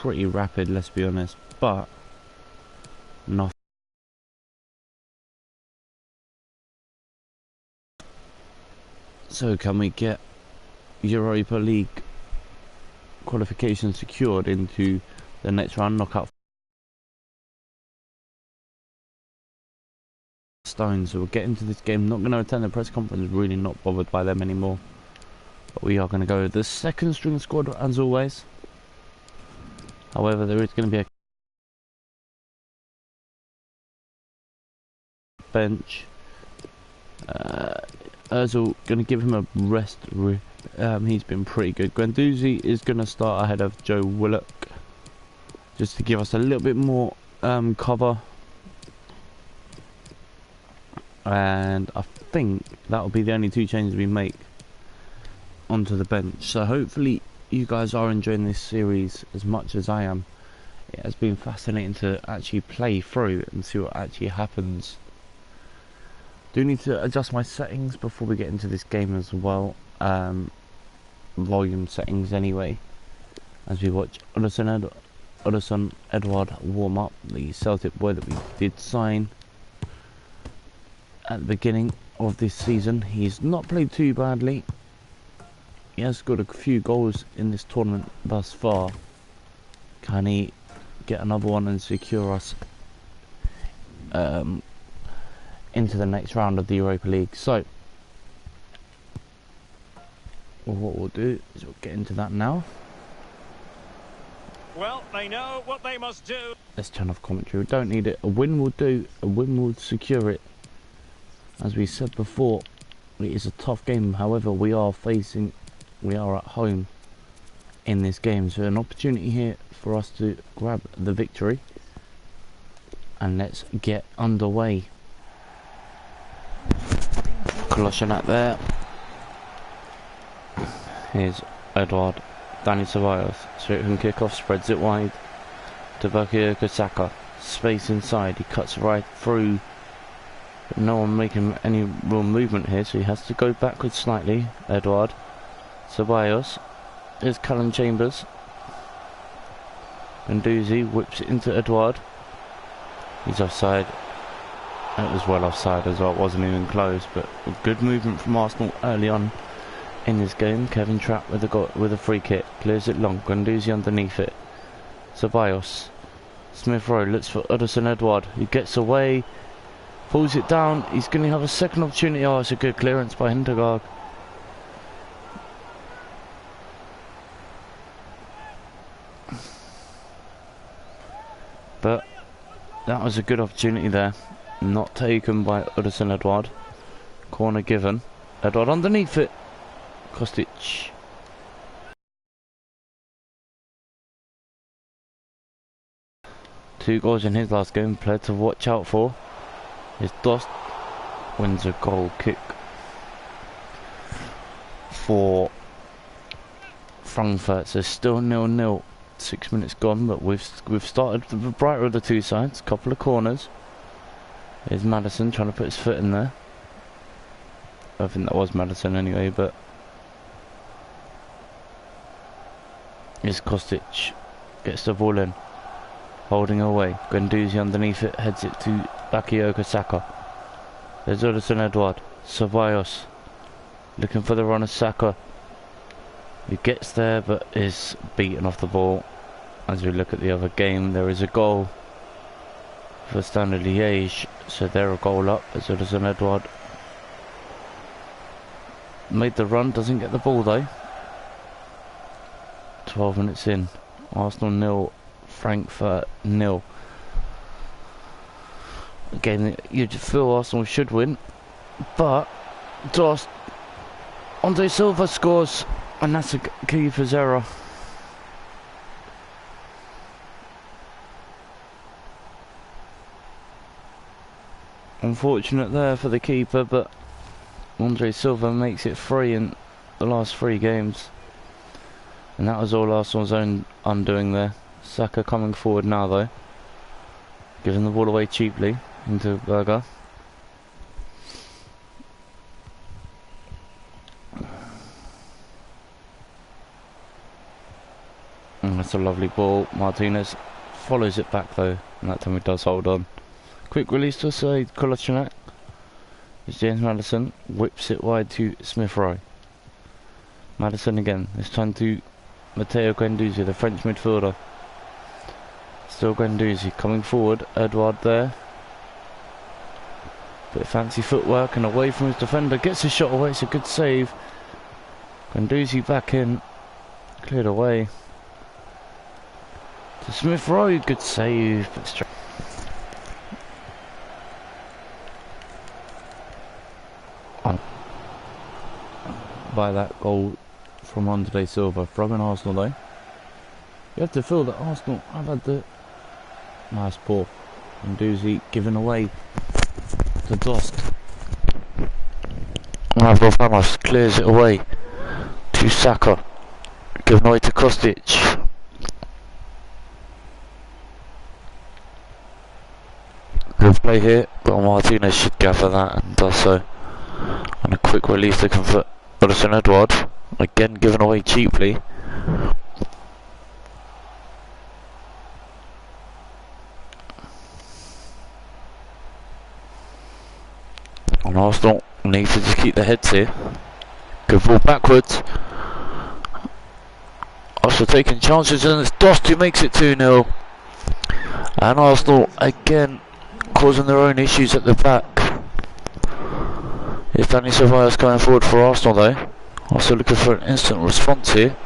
pretty rapid, let's be honest, but nothing. So can we get Europa League qualification secured into the next round knockout? Stones, so we'll get into this game. Not going to attend the press conference, really not bothered by them anymore. But we are going to go with the second string squad as always. However, there is going to be a bench. Ozil going to give him a rest. He's been pretty good. Guendouzi is going to start ahead of Joe Willock, just to give us a little bit more cover. And I think that will be the only two changes we make onto the bench. So hopefully you guys are enjoying this series as much as I am. It has been fascinating to actually play through and see what actually happens. Do need to adjust my settings before we get into this game as well. Volume settings anyway, as we watch Oderson Edouard warm up, the Celtic boy that we did sign at the beginning of this season. He's not played too badly. He has got a few goals in this tournament thus far. Can he get another one and secure us into the next round of the Europa League? So what we'll do is we'll get into that now. Well, they know what they must do. Let's turn off commentary. We don't need it. A win will do. A win will secure it. As we said before, it is a tough game. However, we are at home in this game, so an opportunity here for us to grab the victory. And let's get underway. Kolasinac there. Here's Edouard. Dani Ceballos. Straight from kickoff, spreads it wide to Bakayoko Saka. Space inside. He cuts right through. But no one making any real movement here, so he has to go backwards slightly. Edouard. Ceballos. Here's Callum Chambers. Guendouzi whips it into Edouard. He's offside. It was well offside as well, it wasn't even close, but a good movement from Arsenal early on in this game. Kevin Trapp with a free kick, clears it long. Guendouzi underneath it. Ceballos. Smith Rowe looks for Oderson Edouard, who gets away. Pulls it down. He's going to have a second opportunity. Oh, it's a good clearance by Hintergaard. But that was a good opportunity there. Not taken by Oderson Edouard. Corner given. Edouard underneath it. Kostic. Two goals in his last game. Player to watch out for. His Dost wins a goal kick for Frankfurt. So still 0-0. 6 minutes gone, but we've started the brighter of the two sides. Couple of corners. Here's Maddison trying to put his foot in there. I think that was Maddison anyway, but here's Kostic. Gets the ball in. Holding away. Guendouzi underneath it, heads it to Bakayoko Saka. There's Oderson Edouard. Ceballos looking for the run of Saka. He gets there but is beaten off the ball. As we look at the other game, there is a goal for Standard Liège, so they're a goal up. As Oderson Edouard made the run, doesn't get the ball though. 12 minutes in. Arsenal 0, Frankfurt 0. A game that you'd feel Arsenal should win, but Dost, Andre Silva scores, and that's a keeper's error. Unfortunate there for the keeper, but Andre Silva makes it 3 in the last 3 games. And that was all Arsenal's own undoing there. Saka coming forward now though. Giving the ball away cheaply into Berger. That's a lovely ball. Martinez follows it back though, and that time he does hold on. Quick release to side Kolasinac. It's James Maddison, whips it wide to Smith Rowe. Maddison again, this time to Matteo Guendouzi, the French midfielder. Still Guendouzi coming forward, Edouard there. Bit of fancy footwork and away from his defender, gets a shot away, it's a good save. Guendouzi back in, cleared away. To Smith Rowe, good save, but straight. By that goal from Andre Silva from an Arsenal though. You have to feel that Arsenal have had the nice ball. Guendouzi giving away to Dost. Mavropanos clears it away to Saka. Given away to Kostic. Good play here, but Martinez should gather that and does so. And a quick release to convert Oderson Edouard, again given away cheaply. And Arsenal need to just keep their heads here. Good ball backwards. Arsenal taking chances and it's Dost who makes it 2-0. And Arsenal again causing their own issues at the back. It's Dani Ceballos going forward for Arsenal though. Also looking for an instant response here.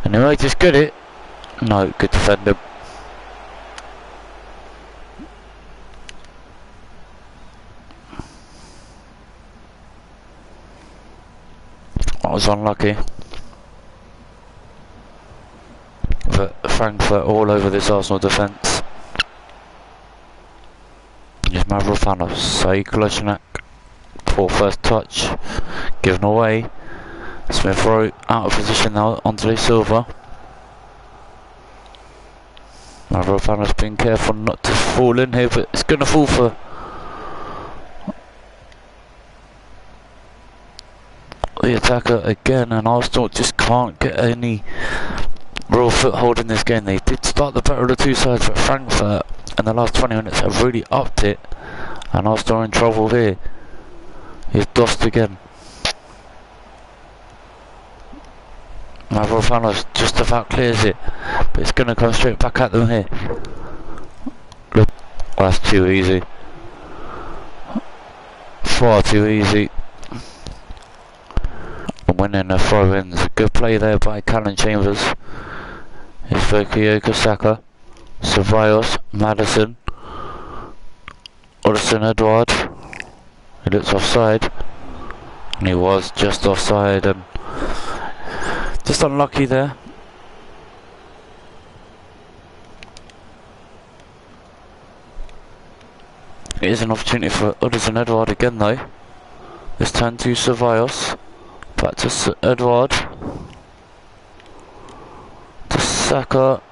And he might just get it. No, good defender. That was unlucky. But Frankfurt all over this Arsenal defence. Here's Mavropanos, Saïd Kolasinac. Poor first touch, given away. Smith Rowe out of position now, Andre Silva. Mavropanos being careful not to fall in here, but it's going to fall for the attacker again, and Arsenal just can't get any real foothold in this game. They did start the better of the two sides, but Frankfurt in the last 20 minutes have really upped it, and Arsenal are in trouble here. Here's Dost again. Mavropanos just about clears it, but it's going to come straight back at them here. Look, oh, that's too easy. Far too easy. Winning the throw-ins. Good play there by Callum Chambers. Here's Bukayo Saka. Ceballos, Maddison. Oderson Edouard. He looks offside, and he was just offside, and just unlucky there. It is an opportunity for Oderson Edouard again though. This time to Ceballos, back to Edouard, to Saka.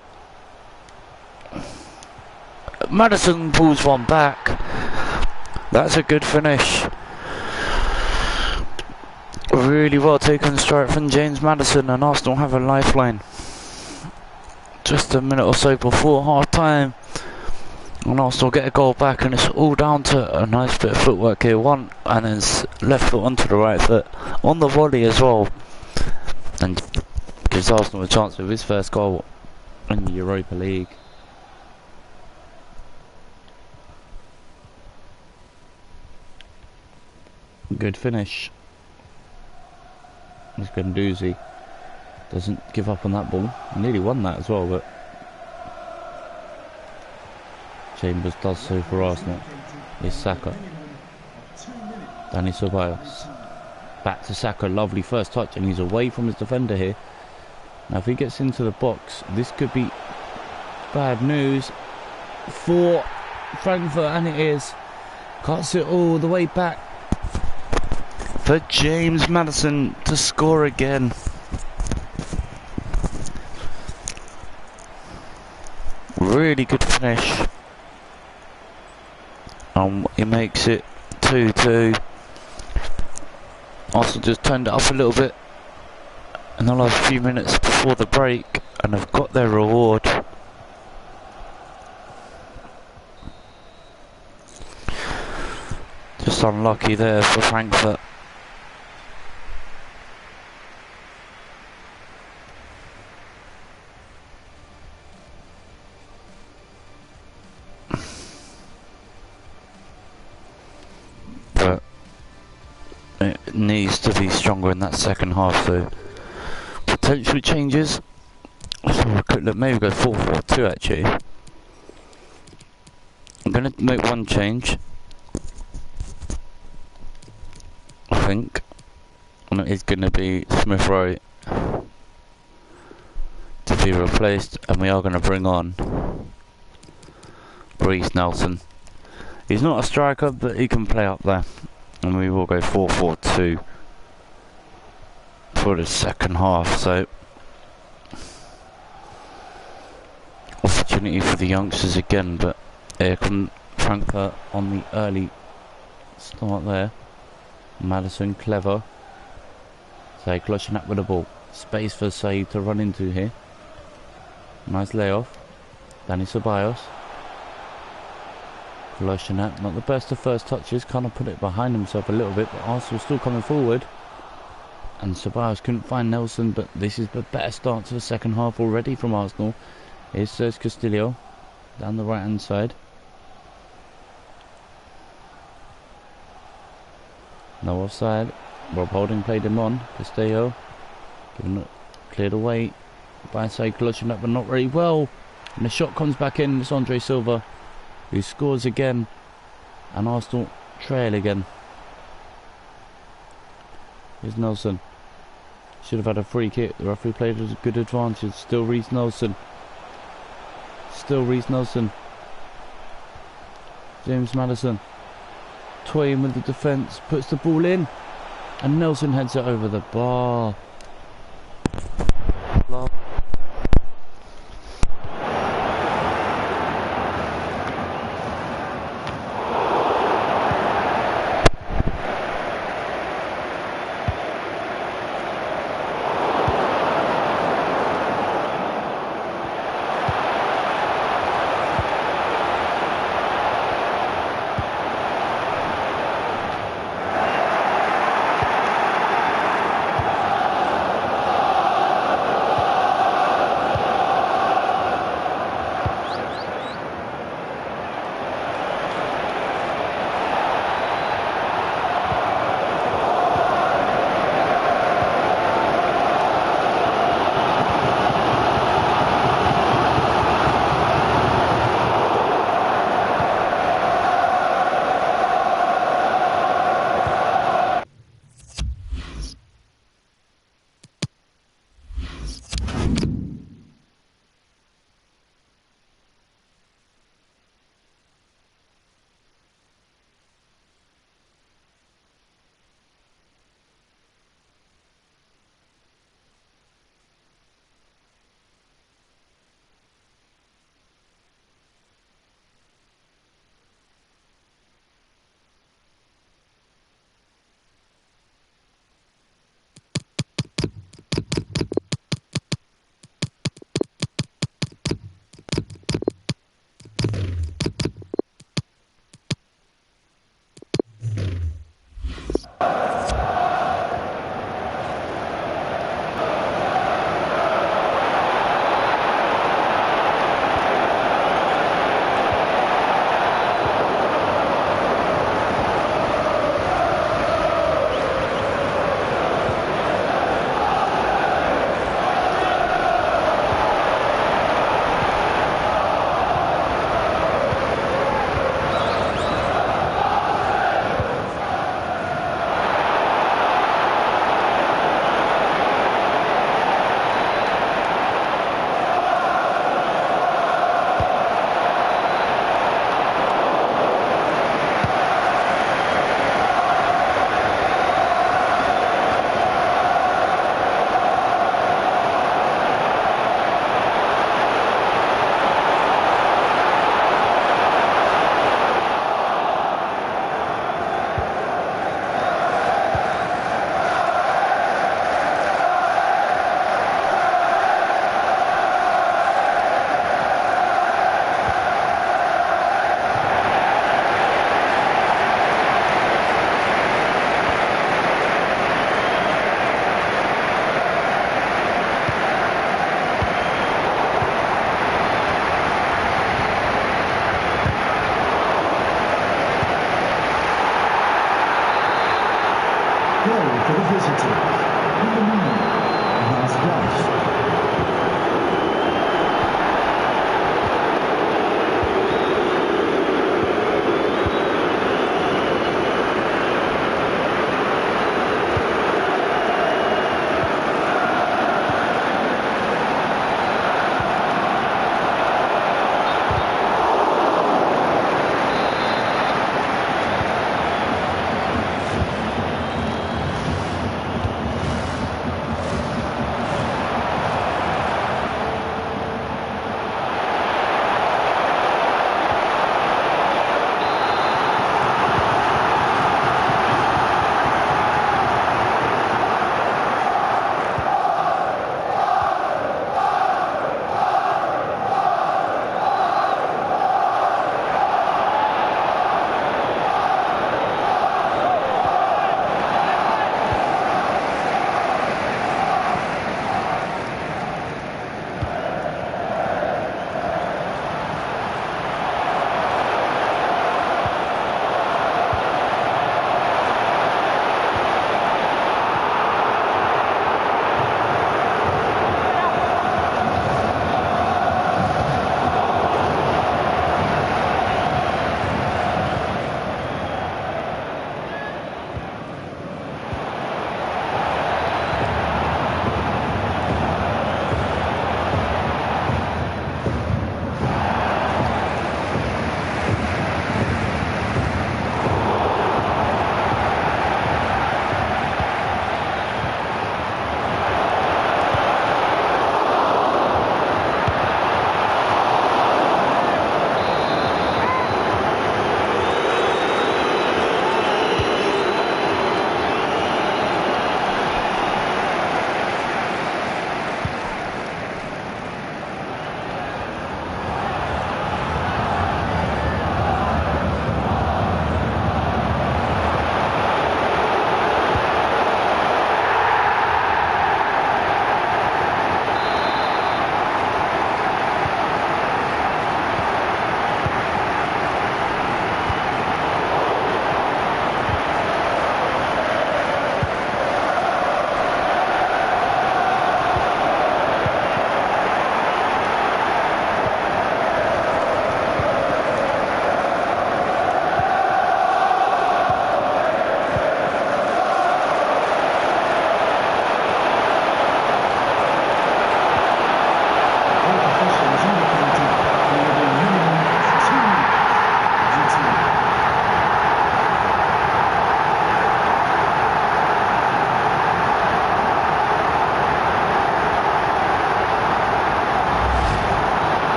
Maddison pulls one back. That's a good finish. Really well taken strike from James Maddison, and Arsenal have a lifeline. Just a minute or so before half time, and Arsenal get a goal back, and it's all down to a nice bit of footwork here. One, and then left foot onto the right foot on the volley as well, and gives Arsenal a chance with his first goal in the Europa League. Good finish. It's Guendouzi. Doesn't give up on that ball. He nearly won that as well, but Chambers does so for Arsenal. Here's Saka. Dani Ceballos. Back to Saka. Lovely first touch, and he's away from his defender here. Now if he gets into the box, this could be bad news for Frankfurt, and it is. Cuts it all the way back for James Maddison to score again. Really good finish. He makes it 2-2. Arsenal just turned it up a little bit in the last few minutes before the break, And have got their reward. Just unlucky there for Frankfurt. But it needs to be stronger in that second half, so potentially changes. So we could look, maybe go 4-4-2 actually. I'm going to make one change, I think, and it is going to be Smith Rowe to be replaced, and we are going to bring on Reiss Nelson. He's not a striker, but he can play up there, and we will go 4-4-2 for the second half. So opportunity for the youngsters again, but here come Frankfurt on the early start there. Madison, clever. Say clutching up with the ball. Space for Said to run into here. Nice layoff. Dani Ceballos. Kolasinac, not the best of first touches, kind of put it behind himself a little bit, but Arsenal still coming forward. And Ceballos couldn't find Nelson, but this is the better start to the second half already from Arsenal. Here's Serge Castillo down the right hand side. No offside. Rob Holding played him on. Castillo given it, cleared away by Said Kolasinac, but not very well. And the shot comes back in. It's Andre Silva who scores again, and Arsenal trail again. Here's Nelson. Should have had a free kick. The referee played as a good advantage. Still Reiss Nelson. Still Reiss Nelson. James Maddison toying with the defence, puts the ball in, and Nelson heads it over the bar.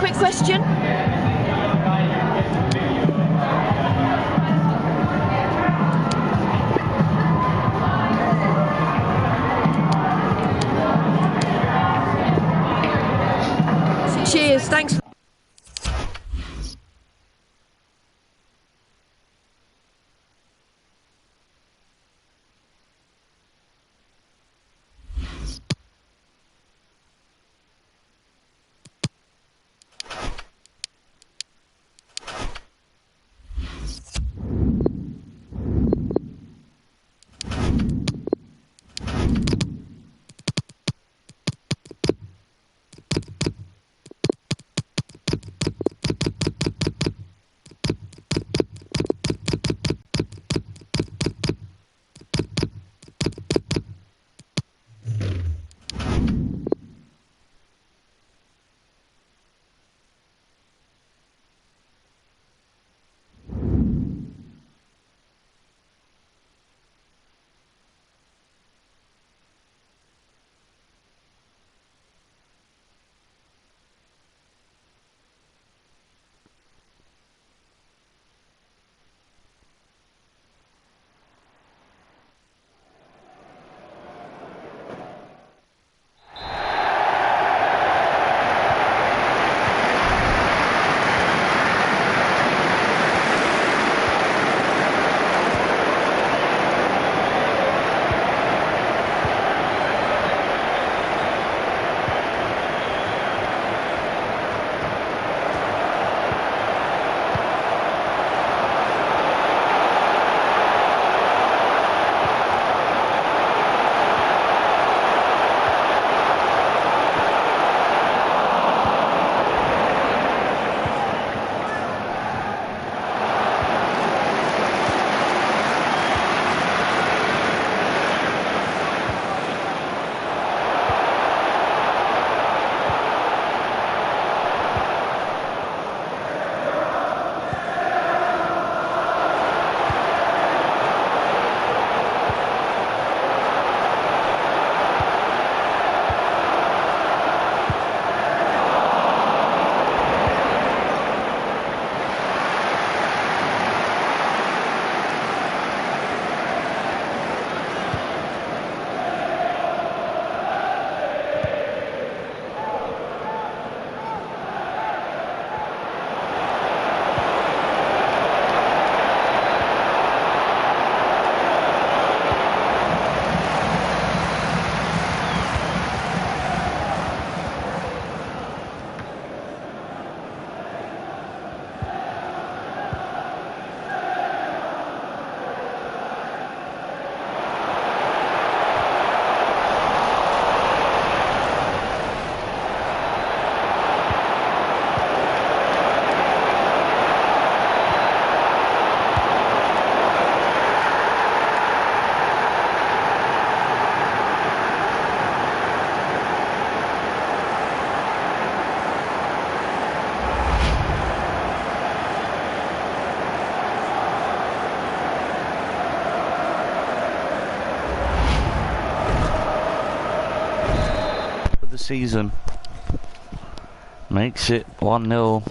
quick question? Cheers, thanks. The season makes it 1-0.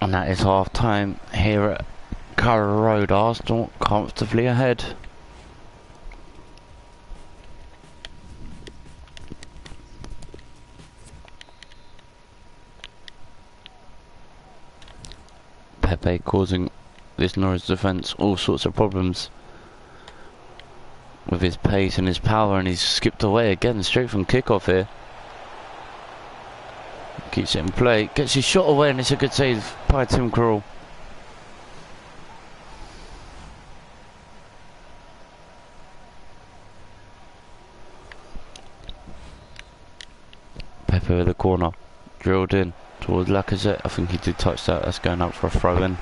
And that is half time here at Carrow Road. Arsenal comfortably ahead. Pepe causing this Norwich defence all sorts of problems with his pace and his power, and he's skipped away again straight from kickoff here. Keeps it in play, gets his shot away, and it's a good save by Tim Krul. Pepe with the corner, drilled in towards Lacazette. I think he did touch that. That's going up for a throw in.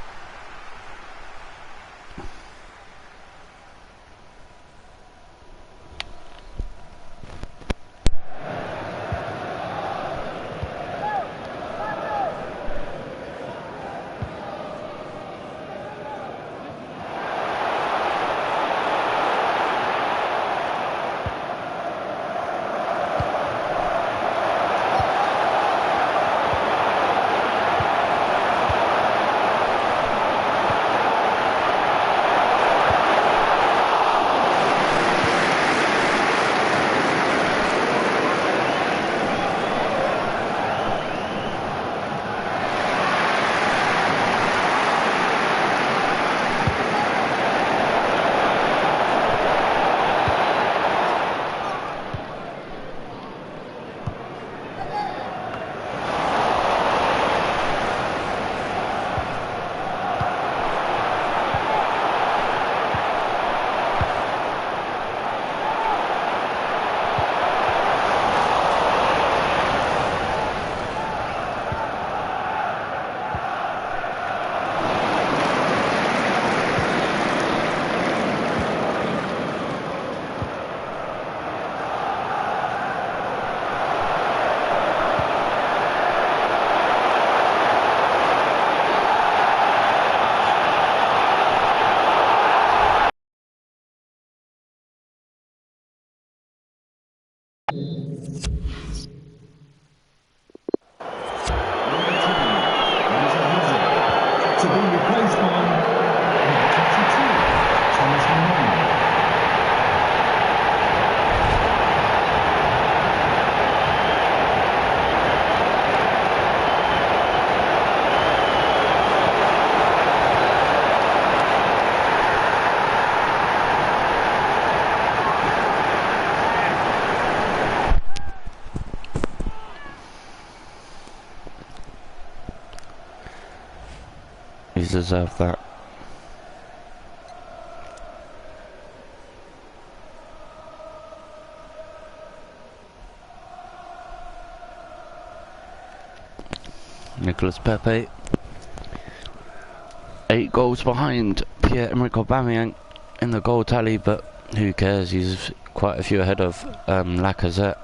He's deserved that. Nicolas Pepe, 8 goals behind Pierre-Emerick Aubameyang in the goal tally, but who cares? He's quite a few ahead of Lacazette.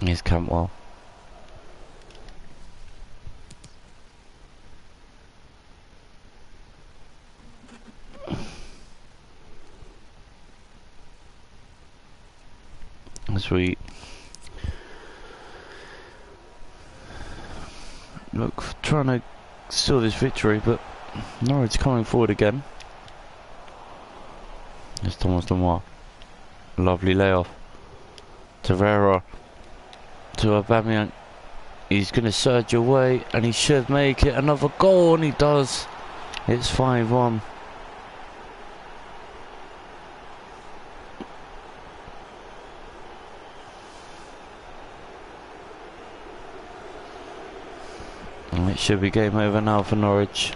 Here's Cantwell. As we look trying to steal this victory, but Norwich coming forward again. There's Thomas Lemar. Lovely layoff. Torreira to Aubameyang. He's going to surge away, and he should make it another goal, and he does. It's 5-1. And it should be game over now for Norwich.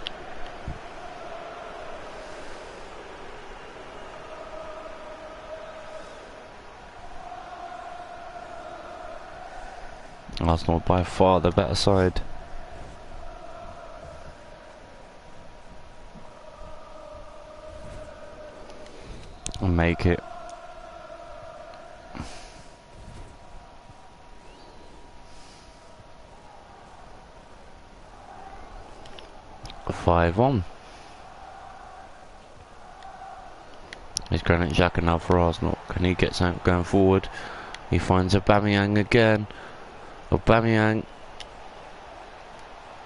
Arsenal by far the better side. And make it. A 5-1. He's Granit Xhaka now for Arsenal. Can he get something going forward? He finds Aubameyang again. Aubameyang.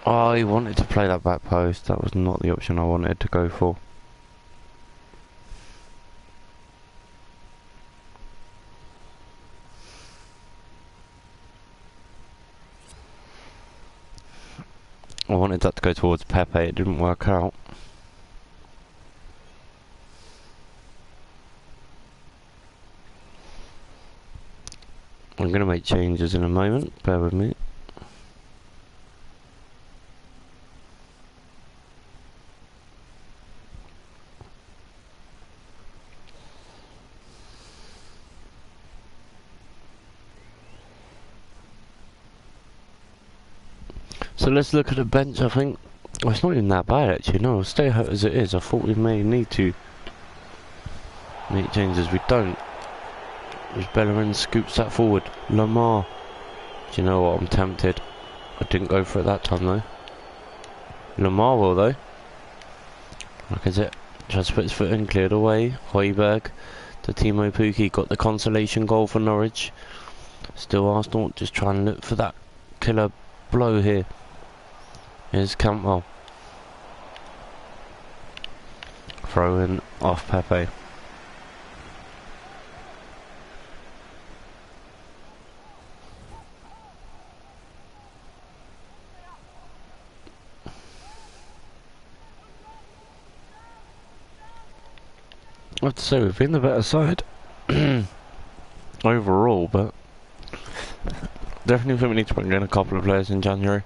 Oh, he wanted to play that back post. That was not the option I wanted to go for. I wanted that to go towards Pepe. It didn't work out. I'm going to make changes in a moment. Bear with me. So let's look at the bench. I think it's not even that bad actually. No, it'll stay as it is. I thought we may need to make changes. We don't. As Bellerin scoops that forward. Lamar. Do you know what? I'm tempted. I didn't go for it that time though. Lamar will though. Like I said, tries to put his foot in, cleared away. Højbjerg to Timo Pukki. Got the consolation goal for Norwich. Still Arsenal just trying to look for that killer blow here. Here's Campbell. Throw in off Pepe. I have to say we've been the better side overall, but definitely think we need to bring in a couple of players in January.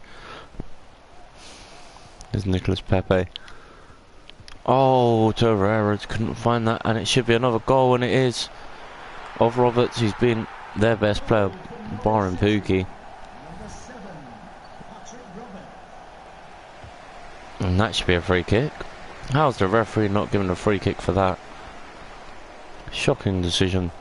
There's Nicolas Pepe. Oh, Torreira couldn't find that, and it should be another goal, and it is. Of Roberts, he's been their best player, barring Pukki. And that should be a free kick. How's the referee not giving a free kick for that? Shocking decision.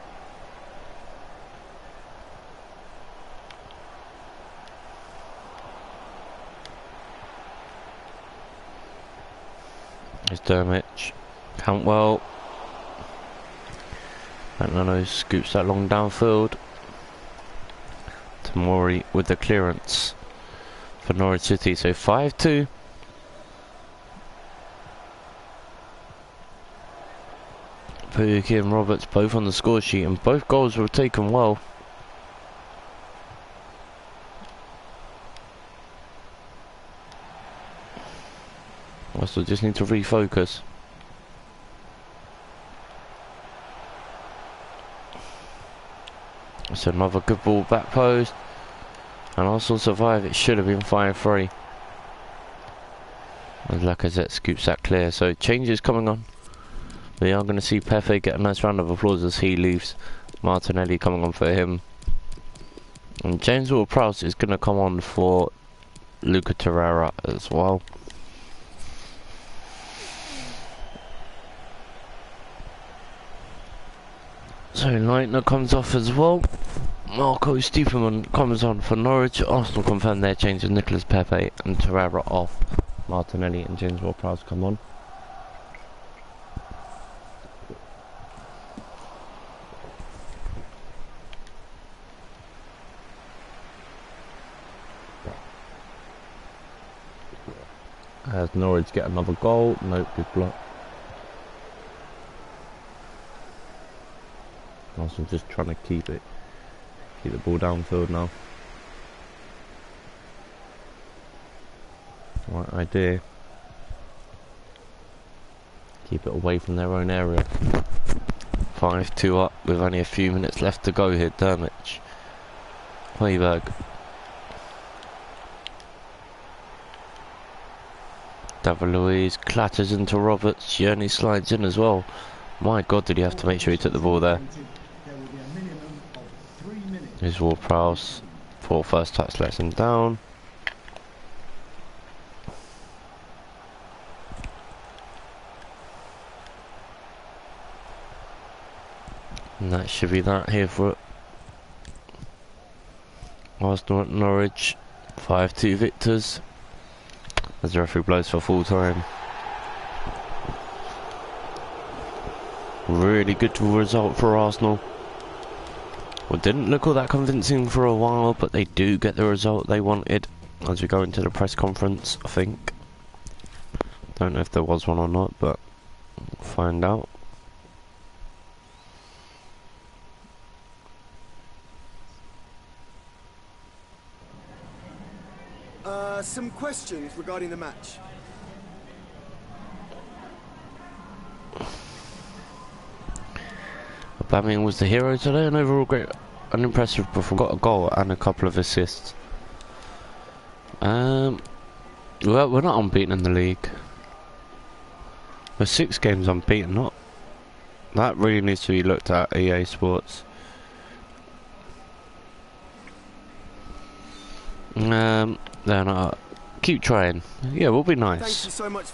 Here's Dermich. Cantwell. Nano scoops that long downfield. Tamori with the clearance for Norwich City. So 5-2. Pukki and Roberts both on the score sheet, and both goals were taken well. I still just need to refocus. It's another good ball back post, and Arsenal survive. It should have been 5-3. And Lacazette scoops that clear, so changes coming on. We are going to see Pepe get a nice round of applause as he leaves. Martinelli coming on for him. And James Ward-Prowse is going to come on for Luca Torreira as well. So Leitner comes off as well. Marco Stiepermann comes on for Norwich. Arsenal confirm their change with Nicolas Pepe and Torreira off. Martinelli and James Ward-Prowse come on. As Norwich get another goal. Nope, good block. Arsenal just trying to keep the ball downfield now. Right idea. Keep it away from their own area. 5-2 up with only a few minutes left to go here. Dermich. Højbjerg. David Luiz clatters into Roberts. Journey slides in as well. My God, did he have to make sure he took the ball there. Here's Ward-Prowse. For first touch lets him down. And that should be that here for Arsenal at Norwich. 5-2 victors. As the referee blows for full time. really good result for Arsenal. Well, didn't look all that convincing for a while, but they do get the result they wanted as we go into the press conference, I think. Don't know if there was one or not, but we'll find out. Some questions regarding the match. Aubameyang was the hero today, an overall great, an impressive performance. Got a goal and a couple of assists. Well, we're not unbeaten in the league. We're 6 games unbeaten. Not that really needs to be looked at. EA Sports. Then keep trying. Yeah, we'll be nice. Thank you so much.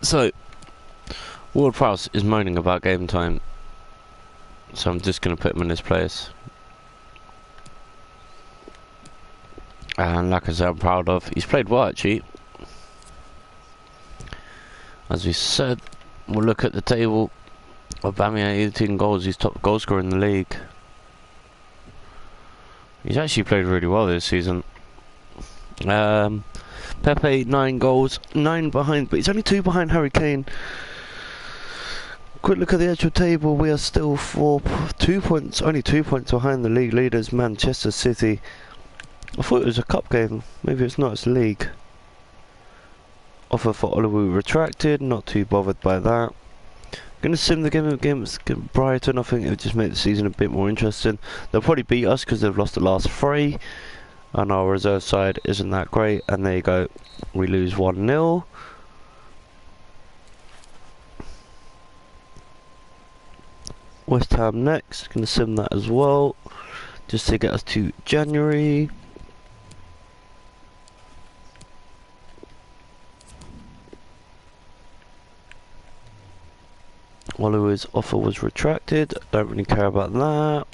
So, Ward Prowse is moaning about game time, so I'm just going to put him in his place. And like I said, I'm proud of. He's played well actually. As we said, we'll look at the table. Aubameyang 18 goals. He's top goal scorer in the league. He's actually played really well this season. Pepe 9 goals, 9 behind, but he's only 2 behind Harry Kane. Quick look at the actual table. We are still 2 points, only 2 points behind the league leaders, Manchester City. I thought it was a cup game. Maybe it's not. It's the league. Offer for Oluwu retracted. Not too bothered by that. Gonna sim the game against Brighton. I think it would just make the season a bit more interesting. They'll probably beat us because they've lost the last 3. And our reserve side isn't that great. And there you go. We lose 1-0. West Ham next. Gonna sim that as well. Just to get us to January. Oluwu's offer was retracted. Don't really care about that.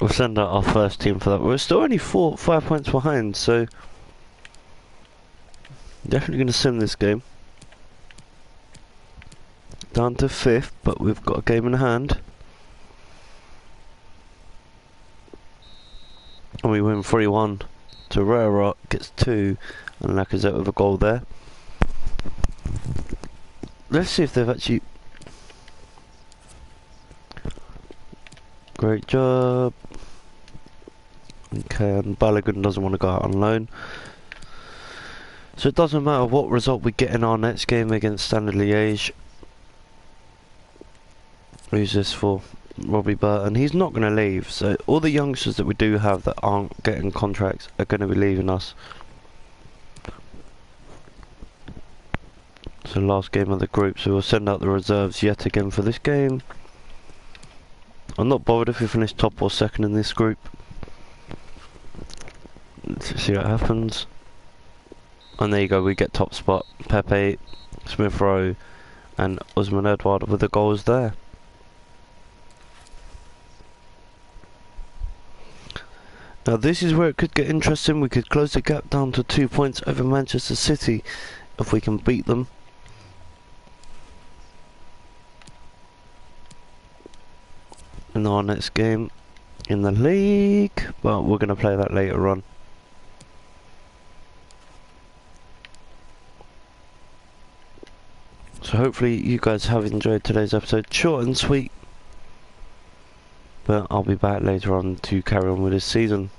We'll send out our first team for that. We're still only 5 points behind, so definitely going to sim this game. Down to 5th, but we've got a game in hand. And we win 3-1. Torreira gets 2, and Lacazette with a goal there. Let's see if they've actually... Great job. Okay, and Balogun doesn't want to go out on loan. So it doesn't matter what result we get in our next game against Standard Liège. Who's this for? Robbie Burton. He's not going to leave. So all the youngsters that we do have that aren't getting contracts are going to be leaving us. So last game of the group, so we'll send out the reserves yet again for this game. I'm not bothered if we finish top or second in this group. Let's see what happens. And there you go, we get top spot. Pepe, Smith Rowe and Usman Edouard with the goals there. Now this is where it could get interesting. We could close the gap down to 2 points over Manchester City if we can beat them. In our next game in the league, but we're going to play that later on. So hopefully you guys have enjoyed today's episode. Short and sweet, but I'll be back later on to carry on with this season.